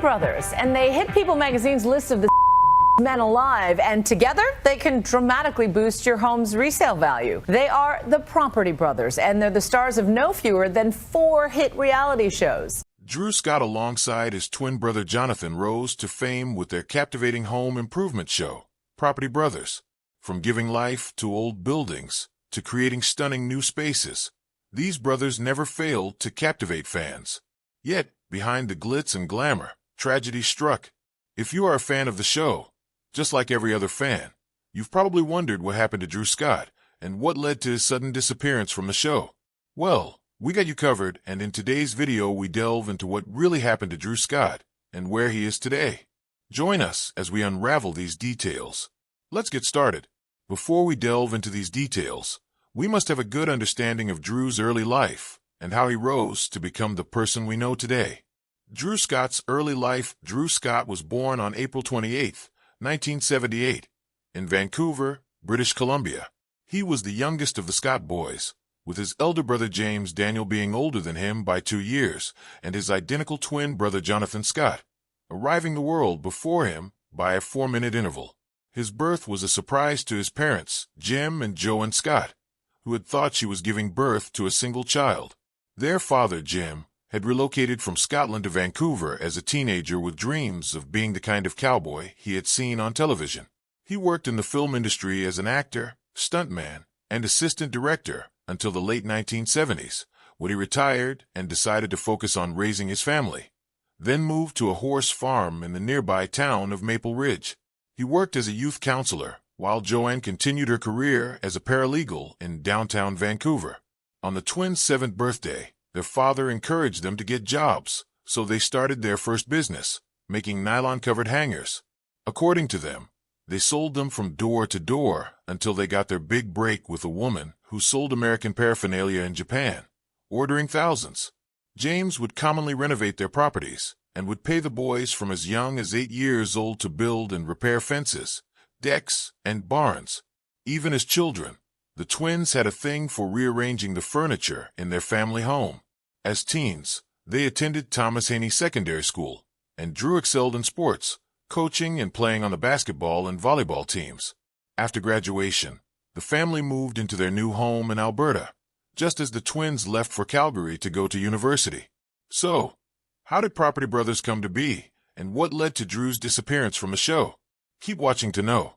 brothers, and they hit People magazine's list of the men alive, and together they can dramatically boost your home's resale value. They are the Property Brothers, and they're the stars of no fewer than 4 hit reality shows. Drew Scott alongside his twin brother Jonathan rose to fame with their captivating home improvement show, Property Brothers. From giving life to old buildings to creating stunning new spaces, these brothers never failed to captivate fans. Yet, behind the glitz and glamour, tragedy struck. If you are a fan of the show, just like every other fan, you've probably wondered what happened to Drew Scott and what led to his sudden disappearance from the show. Well, we got you covered, and in today's video we delve into what really happened to Drew Scott and where he is today. Join us as we unravel these details. Let's get started. Before we delve into these details, we must have a good understanding of Drew's early life and how he rose to become the person we know today. Drew Scott's early life. Drew Scott was born on April 28, 1978, in Vancouver, British Columbia. He was the youngest of the Scott boys, with his elder brother James Daniel being older than him by 2 years, and his identical twin brother Jonathan Scott, arriving the world before him by a 4-minute interval. His birth was a surprise to his parents, Jim and Joanne Scott, who had thought she was giving birth to a single child. Their father, Jim, had relocated from Scotland to Vancouver as a teenager with dreams of being the kind of cowboy he had seen on television. He worked in the film industry as an actor, stuntman, and assistant director until the late 1970s, when he retired and decided to focus on raising his family, then moved to a horse farm in the nearby town of Maple Ridge. He worked as a youth counselor, while Joanne continued her career as a paralegal in downtown Vancouver. On the twins' 7th birthday, their father encouraged them to get jobs, so they started their first business, making nylon-covered hangers. According to them, they sold them from door to door until they got their big break with a woman who sold American paraphernalia in Japan, ordering thousands. James would commonly renovate their properties and would pay the boys from as young as 8 years old to build and repair fences, decks, and barns. Even as children, the twins had a thing for rearranging the furniture in their family home. As teens, they attended Thomas Haney Secondary School, and Drew excelled in sports, coaching and playing on the basketball and volleyball teams. After graduation, the family moved into their new home in Alberta, just as the twins left for Calgary to go to university. So, how did Property Brothers come to be, and what led to Drew's disappearance from the show? Keep watching to know.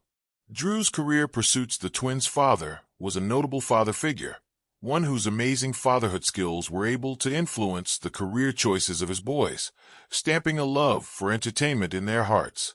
Drew's career pursuits. The twins' father was a notable father figure, one whose amazing fatherhood skills were able to influence the career choices of his boys, stamping a love for entertainment in their hearts.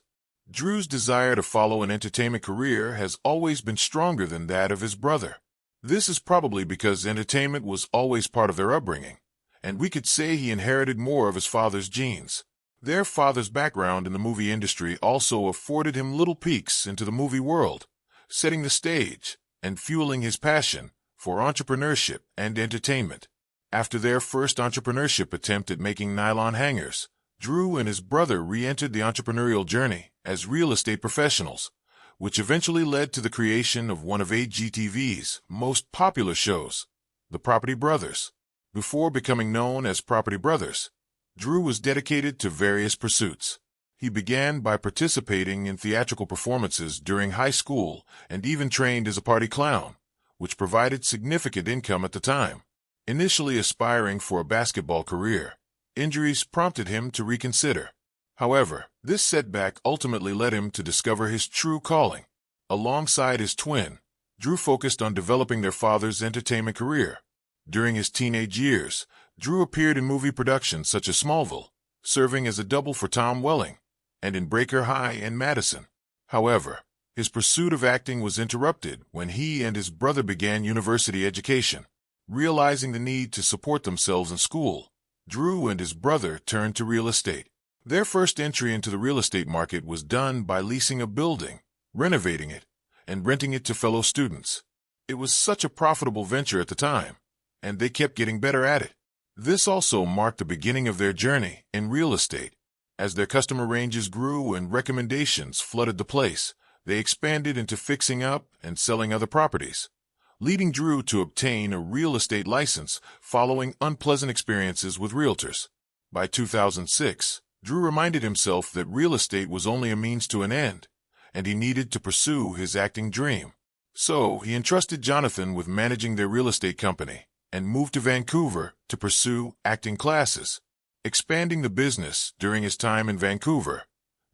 Drew's desire to follow an entertainment career has always been stronger than that of his brother. This is probably because entertainment was always part of their upbringing, and we could say he inherited more of his father's genes. Their father's background in the movie industry also afforded him little peeks into the movie world, setting the stage and fueling his passion for entrepreneurship and entertainment. After their first entrepreneurship attempt at making nylon hangers, Drew and his brother re-entered the entrepreneurial journey as real estate professionals, which eventually led to the creation of one of HGTV's most popular shows, The Property Brothers. Before becoming known as Property Brothers, Drew was dedicated to various pursuits. He began by participating in theatrical performances during high school and even trained as a party clown, which provided significant income at the time. Initially aspiring for a basketball career, injuries prompted him to reconsider. However, this setback ultimately led him to discover his true calling. Alongside his twin, Drew focused on developing their father's entertainment career. During his teenage years, Drew appeared in movie productions such as Smallville, serving as a double for Tom Welling, and in Breaker High and Madison. However, his pursuit of acting was interrupted when he and his brother began university education. Realizing the need to support themselves in school, Drew and his brother turned to real estate. Their first entry into the real estate market was done by leasing a building, renovating it, and renting it to fellow students. It was such a profitable venture at the time, and they kept getting better at it. This also marked the beginning of their journey in real estate. As their customer ranges grew and recommendations flooded the place, they expanded into fixing up and selling other properties, leading Drew to obtain a real estate license following unpleasant experiences with realtors. By 2006, Drew reminded himself that real estate was only a means to an end, and he needed to pursue his acting dream. So he entrusted Jonathan with managing their real estate company and moved to Vancouver to pursue acting classes. Expanding the business during his time in Vancouver,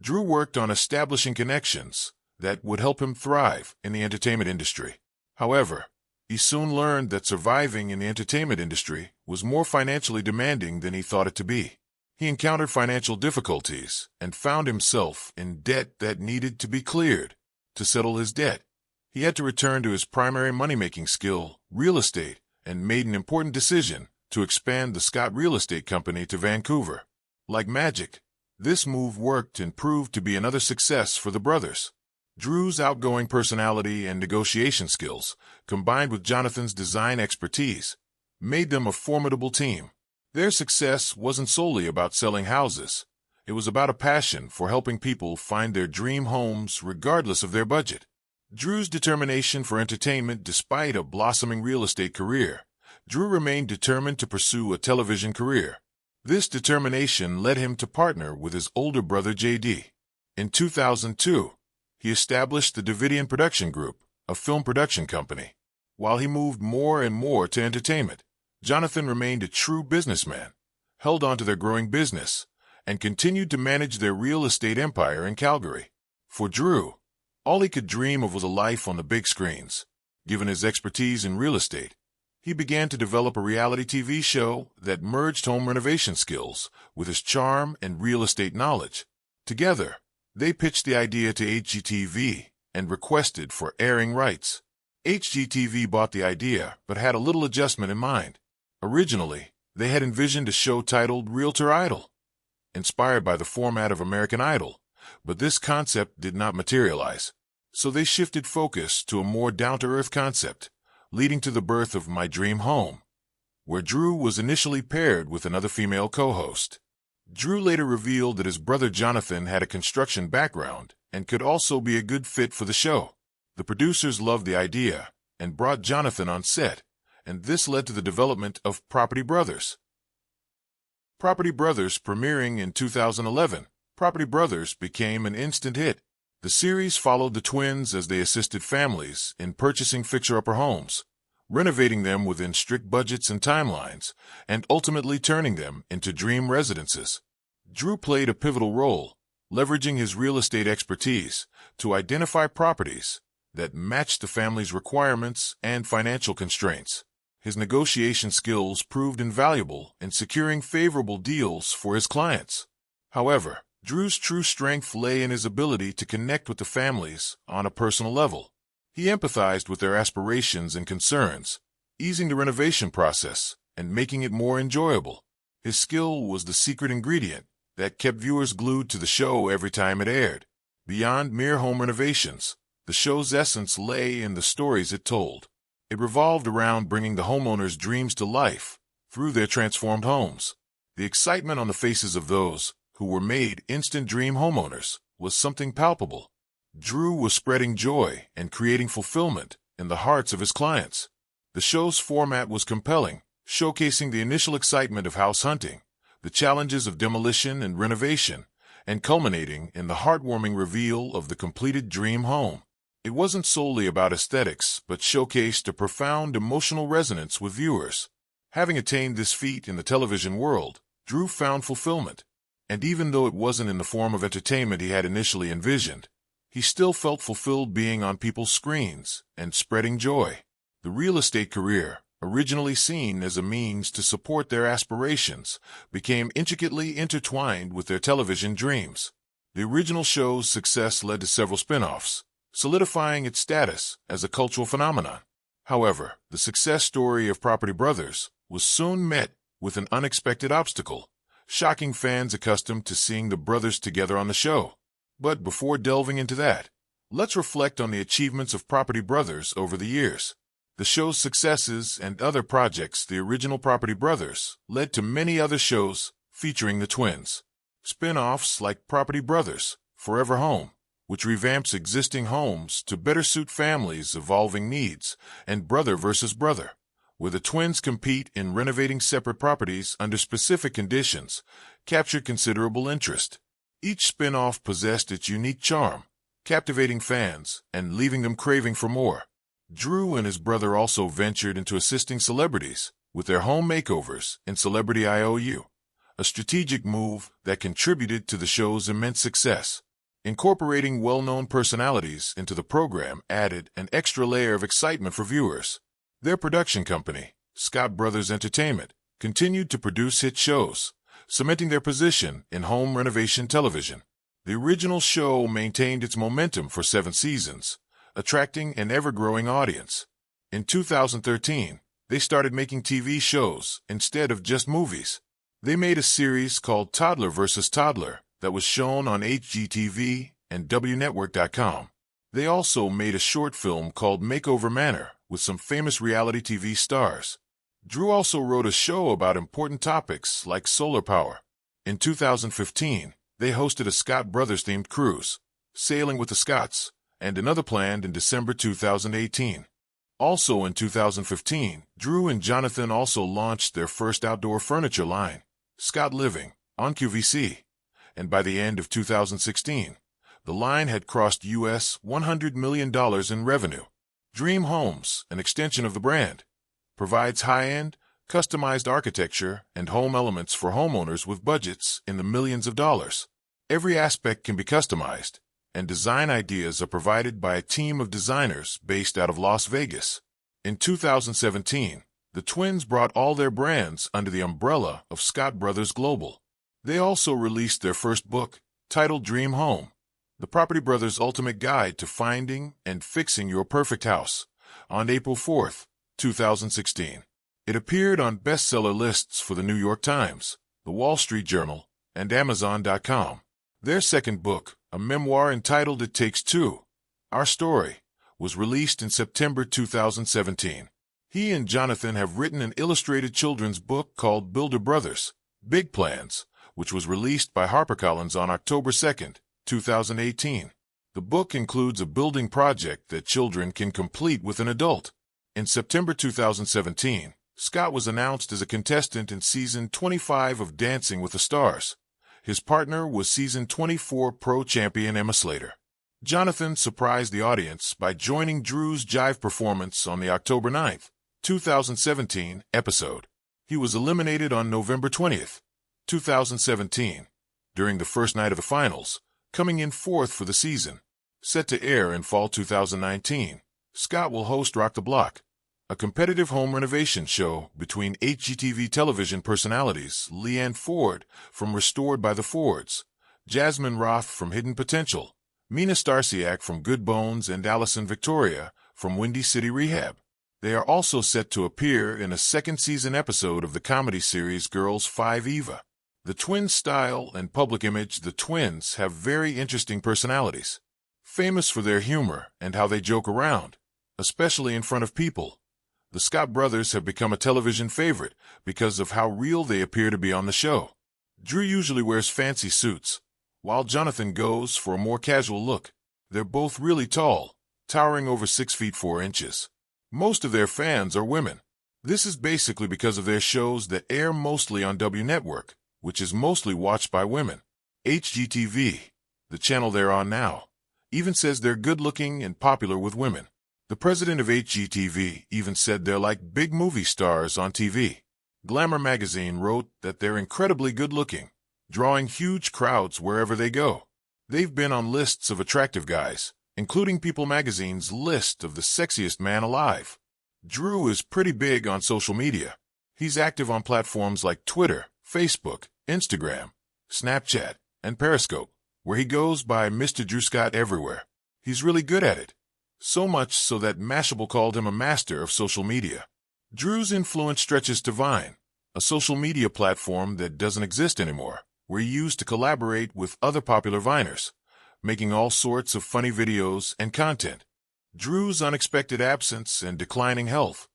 Drew worked on establishing connections that would help him thrive in the entertainment industry. However, he soon learned that surviving in the entertainment industry was more financially demanding than he thought it to be. He encountered financial difficulties and found himself in debt that needed to be cleared. To settle his debt, he had to return to his primary money-making skill, real estate, and made an important decision to expand the Scott Real Estate Company to Vancouver. Like magic, this move worked and proved to be another success for the brothers. Drew's outgoing personality and negotiation skills, combined with Jonathan's design expertise, made them a formidable team. Their success wasn't solely about selling houses. It was about a passion for helping people find their dream homes regardless of their budget. Drew's determination for entertainment despite a blossoming real estate career, Drew remained determined to pursue a television career. This determination led him to partner with his older brother J.D. In 2002, he established the Davidian Production Group, a film production company. While he moved more and more to entertainment, Jonathan remained a true businessman, held on to their growing business, and continued to manage their real estate empire in Calgary. For Drew, all he could dream of was a life on the big screens. Given his expertise in real estate, he began to develop a reality TV show that merged home renovation skills with his charm and real estate knowledge. Together, they pitched the idea to HGTV and requested for airing rights. HGTV bought the idea but had a little adjustment in mind. Originally, they had envisioned a show titled Realtor Idol, inspired by the format of American Idol, but this concept did not materialize. So they shifted focus to a more down-to-earth concept, leading to the birth of My Dream Home, where Drew was initially paired with another female co-host. Drew later revealed that his brother Jonathan had a construction background and could also be a good fit for the show. The producers loved the idea and brought Jonathan on set, and this led to the development of Property Brothers. Property Brothers premiering in 2011, Property Brothers became an instant hit. The series followed the twins as they assisted families in purchasing fixer-upper homes, renovating them within strict budgets and timelines, and ultimately turning them into dream residences. Drew played a pivotal role, leveraging his real estate expertise to identify properties that matched the family's requirements and financial constraints. His negotiation skills proved invaluable in securing favorable deals for his clients. However, Drew's true strength lay in his ability to connect with the families on a personal level. He empathized with their aspirations and concerns, easing the renovation process and making it more enjoyable. His skill was the secret ingredient that kept viewers glued to the show every time it aired. Beyond mere home renovations, the show's essence lay in the stories it told. It revolved around bringing the homeowners' dreams to life through their transformed homes. The excitement on the faces of those who were made instant dream homeowners was something palpable. Drew was spreading joy and creating fulfillment in the hearts of his clients. The show's format was compelling, showcasing the initial excitement of house hunting, the challenges of demolition and renovation, and culminating in the heartwarming reveal of the completed dream home. It wasn't solely about aesthetics, but showcased a profound emotional resonance with viewers. Having attained this feat in the television world, Drew found fulfillment. And even though it wasn't in the form of entertainment he had initially envisioned, he still felt fulfilled being on people's screens and spreading joy. The real estate career, originally seen as a means to support their aspirations, became intricately intertwined with their television dreams. The original show's success led to several spin-offs, solidifying its status as a cultural phenomenon. However, the success story of Property Brothers was soon met with an unexpected obstacle, shocking fans accustomed to seeing the brothers together on the show. But before delving into that, let's reflect on the achievements of Property Brothers over the years. The show's successes and other projects, the original Property Brothers, led to many other shows featuring the twins. Spin-offs like Property Brothers, Forever Home, which revamps existing homes to better suit families' evolving needs, and Brother vs. Brother, where the twins compete in renovating separate properties under specific conditions, captured considerable interest. Each spin-off possessed its unique charm, captivating fans and leaving them craving for more. Drew and his brother also ventured into assisting celebrities with their home makeovers in Celebrity IOU, a strategic move that contributed to the show's immense success. Incorporating well-known personalities into the program added an extra layer of excitement for viewers. Their production company, Scott Brothers Entertainment, continued to produce hit shows, cementing their position in home renovation television. The original show maintained its momentum for 7 seasons, attracting an ever-growing audience. In 2013, they started making TV shows instead of just movies. They made a series called Toddler vs. Toddler that was shown on HGTV and WNetwork.com. They also made a short film called Makeover Manor with some famous reality TV stars. Drew also wrote a show about important topics like solar power. In 2015, they hosted a Scott Brothers-themed cruise, Sailing with the Scotts, and another planned in December 2018. Also in 2015, Drew and Jonathan also launched their first outdoor furniture line, Scott Living, on QVC, and by the end of 2016, the line had crossed US $100 million in revenue. Dream Homes, an extension of the brand, provides high-end, customized architecture and home elements for homeowners with budgets in the millions of dollars. Every aspect can be customized, and design ideas are provided by a team of designers based out of Las Vegas. In 2017, the twins brought all their brands under the umbrella of Scott Brothers Global. They also released their first book, titled Dream Home, The Property Brothers' Ultimate Guide to Finding and Fixing Your Perfect House, on April 4, 2016. It appeared on bestseller lists for the New York Times, the Wall Street Journal, and Amazon.com. Their second book, a memoir entitled It Takes Two, Our Story, was released in September 2017. He and Jonathan have written an illustrated children's book called Builder Brothers, Big Plans, which was released by HarperCollins on October 2, 2018. The book includes a building project that children can complete with an adult. In September 2017, Scott was announced as a contestant in Season 25 of Dancing with the Stars. His partner was Season 24 Pro Champion Emma Slater. Jonathan surprised the audience by joining Drew's Jive performance on the October 9, 2017 episode. He was eliminated on November 20, 2017, during the first night of the finals, coming in 4th for the season. Set to air in fall 2019, Scott will host Rock the Block, a competitive home renovation show between HGTV television personalities Leanne Ford from Restored by the Fords, Jasmine Roth from Hidden Potential, Mina Starsiak from Good Bones, and Allison Victoria from Windy City Rehab. They are also set to appear in a second season episode of the comedy series Girls 5 Eva. The twins' style and public image. The twins have very interesting personalities, famous for their humor and how they joke around, especially in front of people. The Scott brothers have become a television favorite because of how real they appear to be on the show. Drew usually wears fancy suits, while Jonathan goes for a more casual look. They're both really tall, towering over 6 feet 4 inches. Most of their fans are women. This is basically because of their shows that air mostly on WNetwork, which is mostly watched by women. HGTV, the channel they're on now, even says they're good-looking and popular with women. The president of HGTV even said they're like big movie stars on TV. Glamour magazine wrote that they're incredibly good-looking, drawing huge crowds wherever they go. They've been on lists of attractive guys, including People magazine's list of the sexiest man alive. Drew is pretty big on social media. He's active on platforms like Twitter, Facebook, Instagram, Snapchat, and Periscope, where he goes by Mr. Drew Scott everywhere. He's really good at it. So much so that Mashable called him a master of social media. Drew's influence stretches to Vine, a social media platform that doesn't exist anymore, where he used to collaborate with other popular Viners, making all sorts of funny videos and content. Drew's unexpected absence and declining health.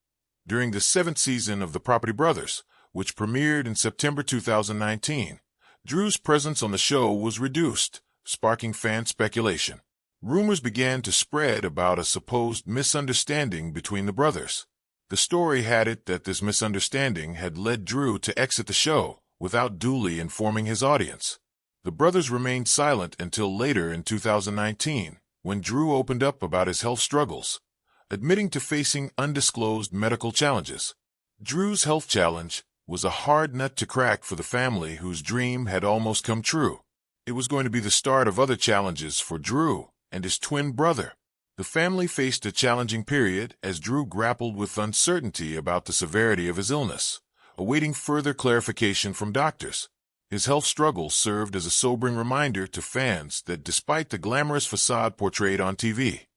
During the 7th season of The Property Brothers, which premiered in September 2019, Drew's presence on the show was reduced, sparking fan speculation. Rumors began to spread about a supposed misunderstanding between the brothers. The story had it that this misunderstanding had led Drew to exit the show without duly informing his audience. The brothers remained silent until later in 2019, when Drew opened up about his health struggles, admitting to facing undisclosed medical challenges. Drew's health challenge was a hard nut to crack for the family whose dream had almost come true. It was going to be the start of other challenges for Drew and his twin brother. The family faced a challenging period as Drew grappled with uncertainty about the severity of his illness, awaiting further clarification from doctors. His health struggles served as a sobering reminder to fans that despite the glamorous facade portrayed on TV,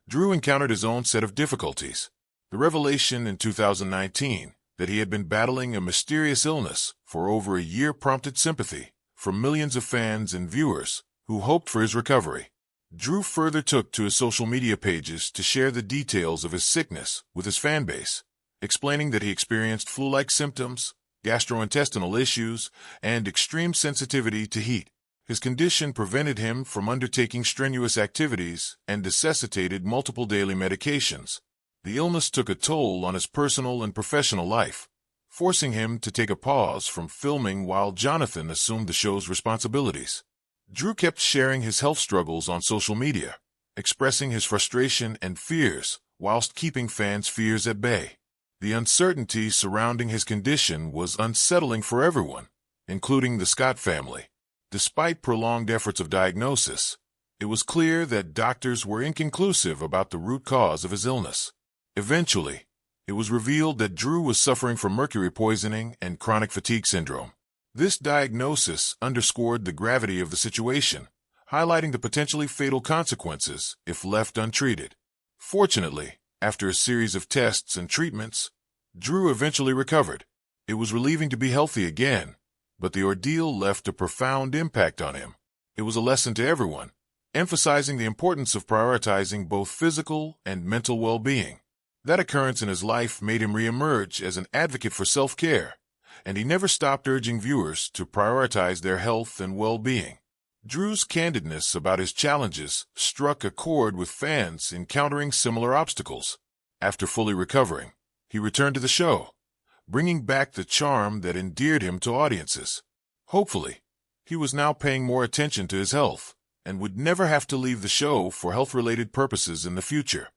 Drew encountered his own set of difficulties. The revelation in 2019 that he had been battling a mysterious illness for over a year prompted sympathy from millions of fans and viewers who hoped for his recovery. Drew further took to his social media pages to share the details of his sickness with his fanbase, explaining that he experienced flu-like symptoms, gastrointestinal issues, and extreme sensitivity to heat. His condition prevented him from undertaking strenuous activities and necessitated multiple daily medications. The illness took a toll on his personal and professional life, forcing him to take a pause from filming while Jonathan assumed the show's responsibilities. Drew kept sharing his health struggles on social media, expressing his frustration and fears whilst keeping fans' fears at bay. The uncertainty surrounding his condition was unsettling for everyone, including the Scott family. Despite prolonged efforts of diagnosis, it was clear that doctors were inconclusive about the root cause of his illness. Eventually, it was revealed that Drew was suffering from mercury poisoning and chronic fatigue syndrome. This diagnosis underscored the gravity of the situation, highlighting the potentially fatal consequences if left untreated. Fortunately, after a series of tests and treatments, Drew eventually recovered. It was relieving to be healthy again, but the ordeal left a profound impact on him. It was a lesson to everyone, emphasizing the importance of prioritizing both physical and mental well-being. That occurrence in his life made him re-emerge as an advocate for self-care, and he never stopped urging viewers to prioritize their health and well-being. Drew's candidness about his challenges struck a chord with fans encountering similar obstacles. After fully recovering, he returned to the show, bringing back the charm that endeared him to audiences. Hopefully, he was now paying more attention to his health and would never have to leave the show for health-related purposes in the future.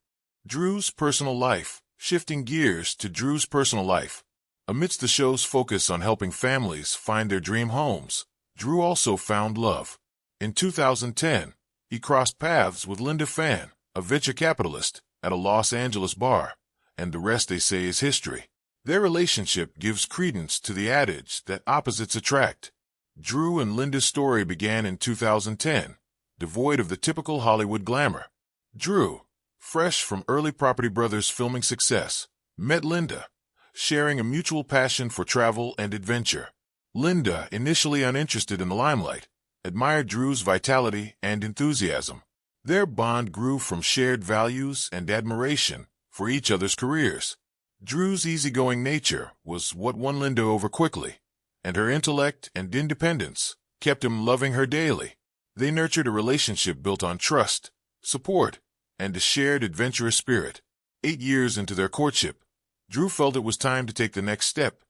Drew's personal life. Shifting gears to Drew's personal life. Amidst the show's focus on helping families find their dream homes, Drew also found love. In 2010, he crossed paths with Linda Fan, a venture capitalist, at a Los Angeles bar, and the rest, they say, is history. Their relationship gives credence to the adage that opposites attract. Drew and Linda's story began in 2010, devoid of the typical Hollywood glamour. Drew, fresh from early Property Brothers filming success, met Linda, sharing a mutual passion for travel and adventure. Linda, initially uninterested in the limelight, admired Drew's vitality and enthusiasm. Their bond grew from shared values and admiration for each other's careers. Drew's easygoing nature was what won Linda over quickly, and her intellect and independence kept him loving her daily. They nurtured a relationship built on trust, support, and a shared adventurous spirit. 8 years into their courtship, Drew felt it was time to take the next step,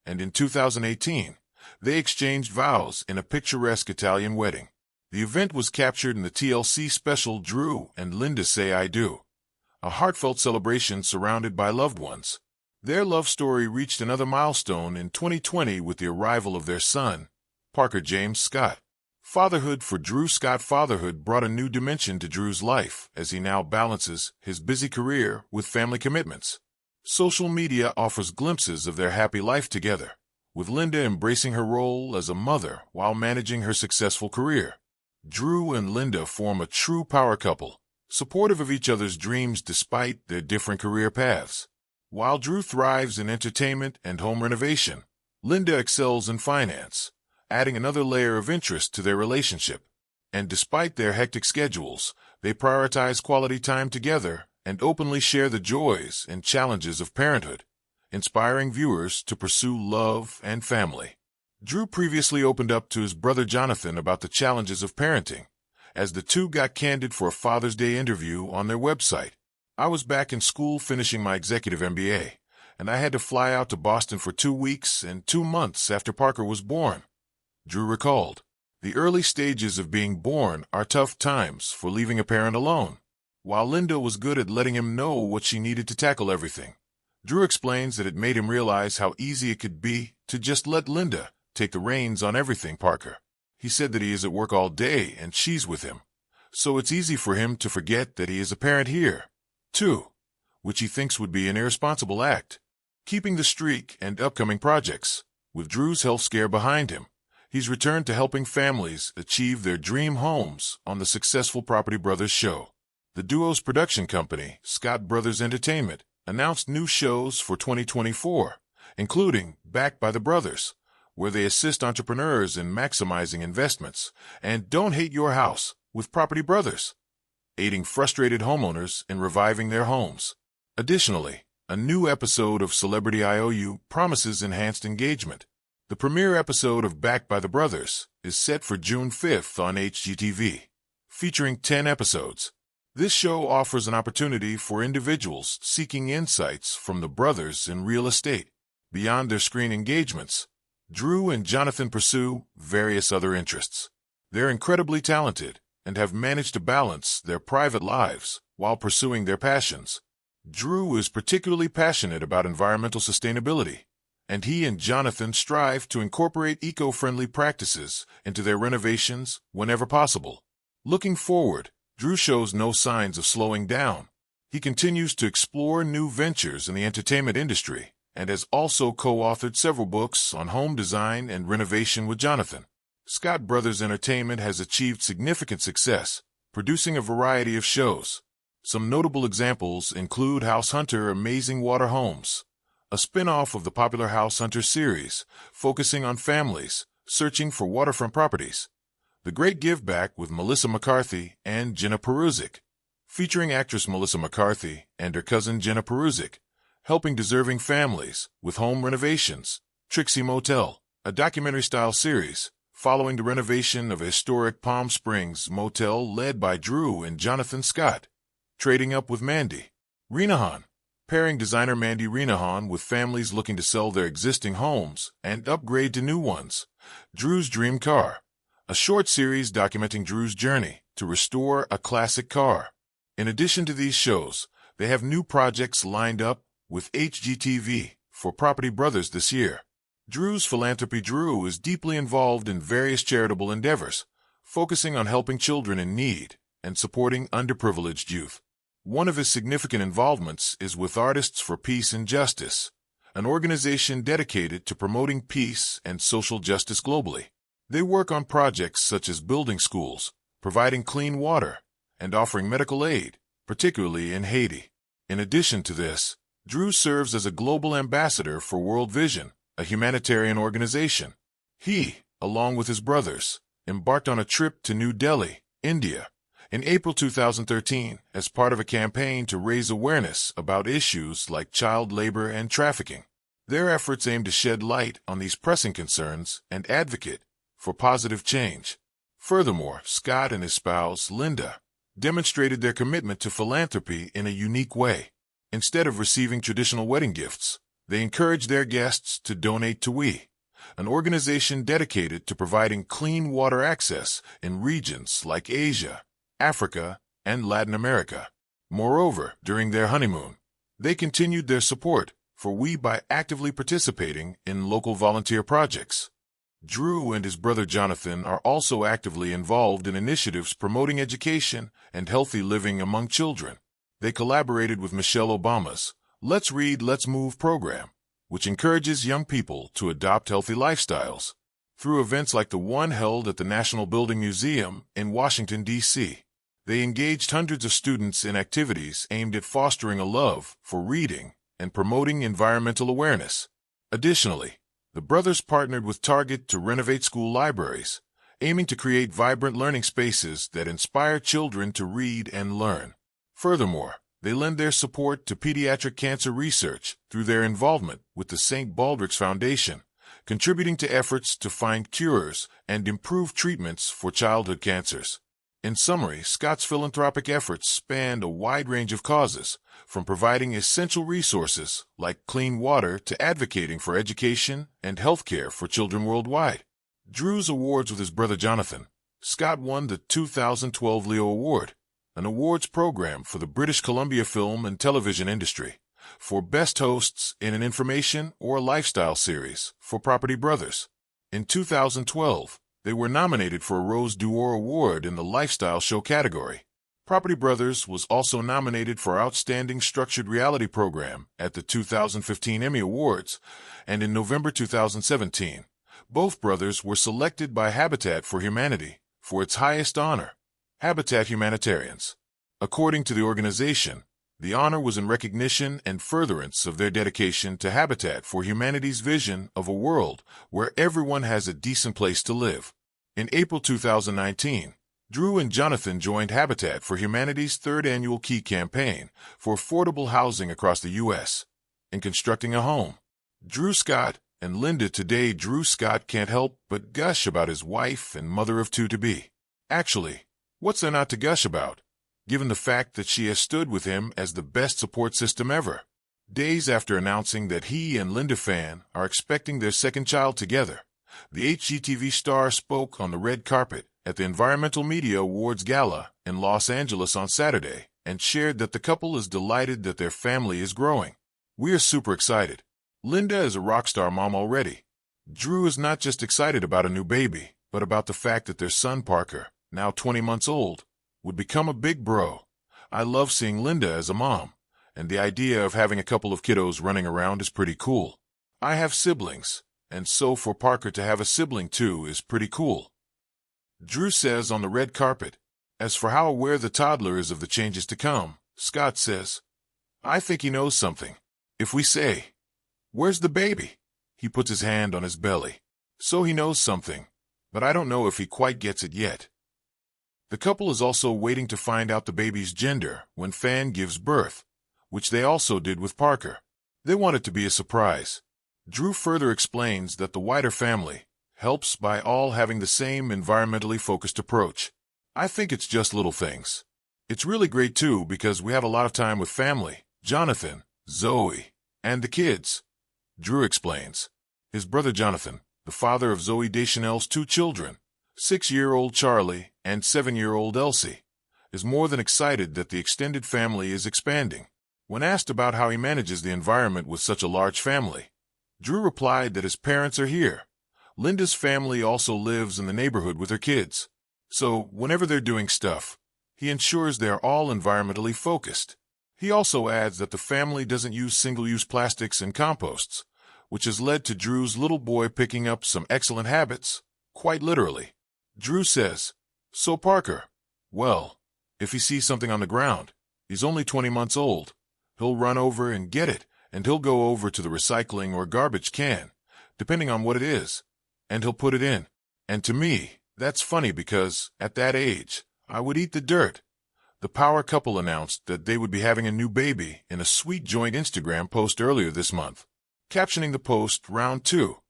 and in 2018, they exchanged vows in a picturesque Italian wedding. The event was captured in the TLC special Drew and Linda Say I Do, a heartfelt celebration surrounded by loved ones. Their love story reached another milestone in 2020 with the arrival of their son, Parker James Scott. Fatherhood for Drew Scott. Fatherhood brought a new dimension to Drew's life as he now balances his busy career with family commitments. Social media offers glimpses of their happy life together, with Linda embracing her role as a mother while managing her successful career. Drew and Linda form a true power couple, supportive of each other's dreams despite their different career paths. While Drew thrives in entertainment and home renovation, Linda excels in finance, adding another layer of interest to their relationship. And despite their hectic schedules, they prioritize quality time together and openly share the joys and challenges of parenthood, inspiring viewers to pursue love and family. Drew previously opened up to his brother Jonathan about the challenges of parenting, as the two got candid for a Father's Day interview on their website. "I was back in school finishing my executive MBA, and I had to fly out to Boston for 2 weeks and 2 months after Parker was born. Drew recalled, "The early stages of being born are tough times for leaving a parent alone. While Linda was good at letting him know what she needed to tackle everything, Drew explains that it made him realize how easy it could be to just let Linda take the reins on everything Parker. He said that he is at work all day and she's with him, so it's easy for him to forget that he is a parent here, too, which he thinks would be an irresponsible act. Keeping the streak and upcoming projects. With Drew's health scare behind him, he's returned to helping families achieve their dream homes on the successful Property Brothers show. The duo's production company, Scott Brothers Entertainment, announced new shows for 2024, including Backed by the Brothers, where they assist entrepreneurs in maximizing investments, and Don't Hate Your House with Property Brothers, aiding frustrated homeowners in reviving their homes. Additionally, a new episode of Celebrity IOU promises enhanced engagement. The premiere episode of Backed by the Brothers is set for June 5th on HGTV, featuring 10 episodes. This show offers an opportunity for individuals seeking insights from the brothers in real estate. Beyond their screen engagements, Drew and Jonathan pursue various other interests. They're incredibly talented and have managed to balance their private lives while pursuing their passions. Drew is particularly passionate about environmental sustainability, and he and Jonathan strive to incorporate eco-friendly practices into their renovations whenever possible. Looking forward, Drew shows no signs of slowing down. He continues to explore new ventures in the entertainment industry and has also co-authored several books on home design and renovation with Jonathan. Scott Brothers Entertainment has achieved significant success, producing a variety of shows. Some notable examples include House Hunter Amazing Water Homes, a spin-off of the popular House Hunter series, focusing on families searching for waterfront properties. The Great Give Back with Melissa McCarthy and Jenna Peruzic, featuring actress Melissa McCarthy and her cousin Jenna Peruzic, helping deserving families with home renovations. Trixie Motel, a documentary-style series following the renovation of a historic Palm Springs motel led by Drew and Jonathan Scott. Trading Up with Mandy Renahan, pairing designer Mandy Renahan with families looking to sell their existing homes and upgrade to new ones. Drew's Dream Car, a short series documenting Drew's journey to restore a classic car. In addition to these shows, they have new projects lined up with HGTV for Property Brothers this year. Drew's Philanthropy. Drew is deeply involved in various charitable endeavors, focusing on helping children in need and supporting underprivileged youth. One of his significant involvements is with Artists for Peace and Justice, an organization dedicated to promoting peace and social justice globally. They work on projects such as building schools, providing clean water, and offering medical aid, particularly in Haiti. In addition to this, Drew serves as a global ambassador for World Vision, a humanitarian organization. He, along with his brothers, embarked on a trip to New Delhi, India, in April 2013 as part of a campaign to raise awareness about issues like child labor and trafficking. Their efforts aim to shed light on these pressing concerns and advocate for positive change. Furthermore, Scott and his spouse, Linda, demonstrated their commitment to philanthropy in a unique way. Instead of receiving traditional wedding gifts, they encouraged their guests to donate to We, an organization dedicated to providing clean water access in regions like Asia, Africa, and Latin America. Moreover, during their honeymoon, they continued their support for We by actively participating in local volunteer projects. Drew and his brother Jonathan are also actively involved in initiatives promoting education and healthy living among children. They collaborated with Michelle Obama's Let's Read, Let's Move program, which encourages young people to adopt healthy lifestyles. Through events like the one held at the National Building Museum in Washington, D.C., they engaged hundreds of students in activities aimed at fostering a love for reading and promoting environmental awareness. Additionally, the brothers partnered with Target to renovate school libraries, aiming to create vibrant learning spaces that inspire children to read and learn. Furthermore, they lend their support to pediatric cancer research through their involvement with the St. Baldrick's Foundation, contributing to efforts to find cures and improve treatments for childhood cancers. In summary, Scott's philanthropic efforts spanned a wide range of causes, from providing essential resources like clean water to advocating for education and healthcare for children worldwide. Drew's awards with his brother Jonathan. Scott won the 2012 Leo Award, an awards program for the British Columbia film and television industry, for Best Hosts in an Information or Lifestyle Series for Property Brothers. In 2012, they were nominated for a Rose d'Or Award in the Lifestyle Show category. Property Brothers was also nominated for Outstanding Structured Reality Program at the 2015 Emmy Awards, and in November 2017, both brothers were selected by Habitat for Humanity for its highest honor, Habitat Humanitarians. According to the organization, the honor was in recognition and furtherance of their dedication to Habitat for Humanity's vision of a world where everyone has a decent place to live. In April 2019, Drew and Jonathan joined Habitat for Humanity's third annual Key campaign for affordable housing across the U.S. in constructing a home. Drew Scott and Linda. Today, Drew Scott can't help but gush about his wife and mother of two-to-be. Actually, what's there not to gush about, given the fact that she has stood with him as the best support system ever? Days after announcing that he and Linda Fan are expecting their second child together, the HGTV star spoke on the red carpet at the Environmental Media Awards Gala in Los Angeles on Saturday and shared that the couple is delighted that their family is growing. "We are super excited. Linda is a rock star mom already. Drew is not just excited about a new baby, but about the fact that their son Parker, now 20 months old, would become a big bro. I love seeing Linda as a mom, and the idea of having a couple of kiddos running around is pretty cool. I have siblings, and so for Parker to have a sibling too is pretty cool." Drew says on the red carpet. As for how aware the toddler is of the changes to come, Scott says, "I think he knows something. If we say, 'Where's the baby?' he puts his hand on his belly. So he knows something, but I don't know if he quite gets it yet." The couple is also waiting to find out the baby's gender when Fan gives birth, which they also did with Parker. They want it to be a surprise. Drew further explains that the wider family helps by all having the same environmentally focused approach. "I think it's just little things. It's really great too because we have a lot of time with family, Jonathan, Zoe, and the kids." Drew explains. His brother Jonathan, the father of Zoe Deschanel's two children, 6-year-old Charlie and 7-year-old Elsie, is more than excited that the extended family is expanding. When asked about how he manages the environment with such a large family, Drew replied that his parents are here. Linda's family also lives in the neighborhood with her kids. So, whenever they're doing stuff, he ensures they are all environmentally focused. He also adds that the family doesn't use single-use plastics and composts, which has led to Drew's little boy picking up some excellent habits, quite literally. Drew says, "So Parker, well, if he sees something on the ground, he's only 20 months old, he'll run over and get it, and he'll go over to the recycling or garbage can, depending on what it is, and he'll put it in. And to me, that's funny because, at that age, I would eat the dirt." The power couple announced that they would be having a new baby in a sweet joint Instagram post earlier this month. Captioning the post Round 2,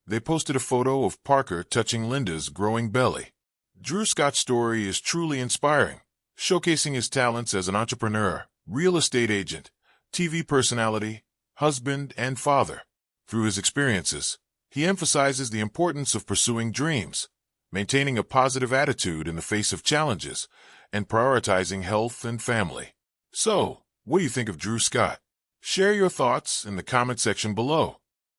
they posted a photo of Parker touching Linda's growing belly. Drew Scott's story is truly inspiring, showcasing his talents as an entrepreneur, real estate agent, TV personality, husband, and father. Through his experiences, he emphasizes the importance of pursuing dreams, maintaining a positive attitude in the face of challenges, and prioritizing health and family. So, what do you think of Drew Scott? Share your thoughts in the comment section below.